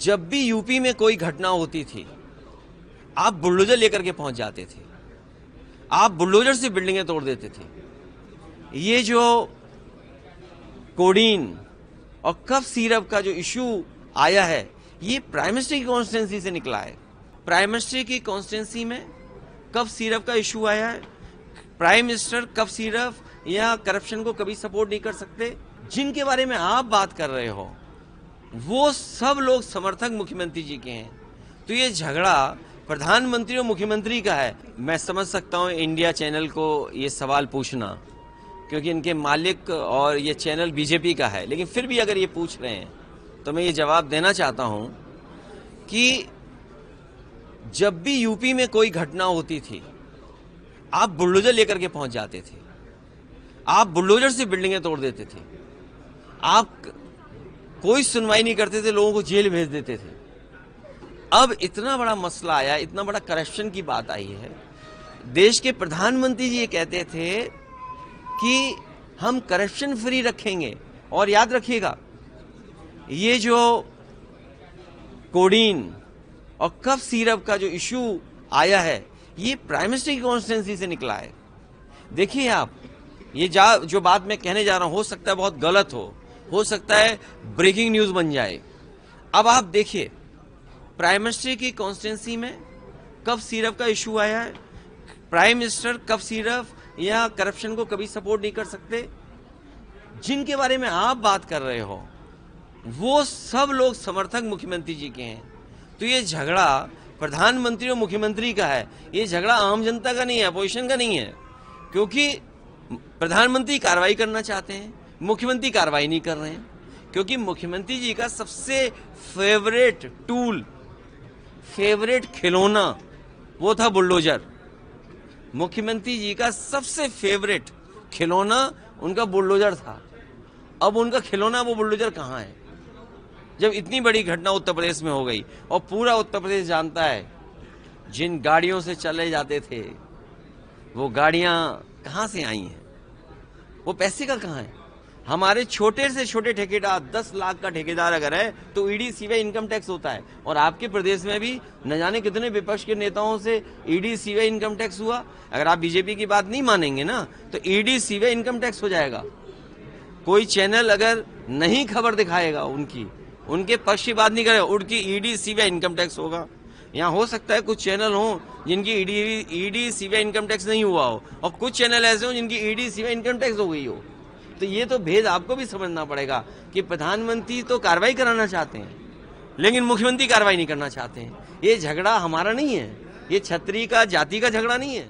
जब भी यूपी में कोई घटना होती थी, आप बुलडोजर लेकर के पहुंच जाते थे। आप बुलडोजर से बिल्डिंगें तोड़ देते थे। ये जो कोडीन और कफ सिरप का जो इशू आया है, ये प्राइम मिनिस्टर की कॉन्स्टिट्यूंसी से निकला है। प्राइम मिनिस्टर की कॉन्स्टिट्यूंसी में कफ सिरप का इशू आया है। प्राइम मिनिस्टर कफ सिरप या करप्शन को कभी सपोर्ट नहीं कर सकते। जिनके बारे में आप बात कर रहे हो, वो सब लोग समर्थक मुख्यमंत्री जी के हैं। तो ये झगड़ा प्रधानमंत्री और मुख्यमंत्री का है। मैं समझ सकता हूं इंडिया चैनल को ये सवाल पूछना, क्योंकि इनके मालिक और ये चैनल बीजेपी का है। लेकिन फिर भी अगर ये पूछ रहे हैं तो मैं ये जवाब देना चाहता हूं कि जब भी यूपी में कोई घटना होती थी, आप बुलडोजर लेकर के पहुंच जाते थे। आप बुलडोजर से बिल्डिंगें तोड़ देते थे। आप कोई सुनवाई नहीं करते थे, लोगों को जेल भेज देते थे। अब इतना बड़ा मसला आया, इतना बड़ा करप्शन की बात आई है। देश के प्रधानमंत्री जी ये कहते थे कि हम करप्शन फ्री रखेंगे। और याद रखिएगा, ये जो कोडीन और कफ सिरप का जो इशू आया है, ये प्राइम मिनिस्टर की कॉन्स्टिट्यूंसी से निकला है। देखिए आप, ये जो बात मैं कहने जा रहा हूं, हो सकता है बहुत गलत हो सकता है ब्रेकिंग न्यूज बन जाए। अब आप देखिए, प्राइम मिनिस्टर की कॉन्स्टिट्यूंसी में कफ सिरप का इशू आया है। प्राइम मिनिस्टर कफ सिरप या करप्शन को कभी सपोर्ट नहीं कर सकते। जिनके बारे में आप बात कर रहे हो, वो सब लोग समर्थक मुख्यमंत्री जी के हैं। तो ये झगड़ा प्रधानमंत्री और मुख्यमंत्री का है। ये झगड़ा आम जनता का नहीं है, अपोजिशन का नहीं है। क्योंकि प्रधानमंत्री कार्रवाई करना चाहते हैं, मुख्यमंत्री कार्रवाई नहीं कर रहे हैं। क्योंकि मुख्यमंत्री जी का सबसे फेवरेट टूल, फेवरेट खिलौना, वो था बुलडोजर। मुख्यमंत्री जी का सबसे फेवरेट खिलौना उनका बुलडोजर था। अब उनका खिलौना वो बुलडोजर कहाँ है? जब इतनी बड़ी घटना उत्तर प्रदेश में हो गई, और पूरा उत्तर प्रदेश जानता है, जिन गाड़ियों से चले जाते थे, वो गाड़ियां कहां से आई हैं? वो पैसे का कहां है? हमारे छोटे से छोटे ठेकेदार, 10 लाख का ठेकेदार अगर है तो ईडी सीबीआई इनकम टैक्स होता है। और आपके प्रदेश में भी न जाने कितने विपक्ष के नेताओं से ईडी सीबीआई इनकम टैक्स हुआ। अगर आप बीजेपी की बात नहीं मानेंगे ना, तो ईडी सीबीआई इनकम टैक्स हो जाएगा। कोई चैनल अगर नहीं खबर दिखाएगा, उनके पक्ष की बात नहीं करेगा, उनकी ईडी सीबीआई इनकम टैक्स होगा। यहाँ हो सकता है कुछ चैनल हो जिनकी ईडी सीबीआई इनकम टैक्स नहीं हुआ हो, और कुछ चैनल ऐसे हो जिनकी ईडी सीबीआई इनकम टैक्स हो गई हो। तो ये तो भेद आपको भी समझना पड़ेगा कि प्रधानमंत्री तो कार्रवाई कराना चाहते हैं, लेकिन मुख्यमंत्री कार्रवाई नहीं करना चाहते हैं। ये झगड़ा हमारा नहीं है, ये छत्री का, जाति का झगड़ा नहीं है।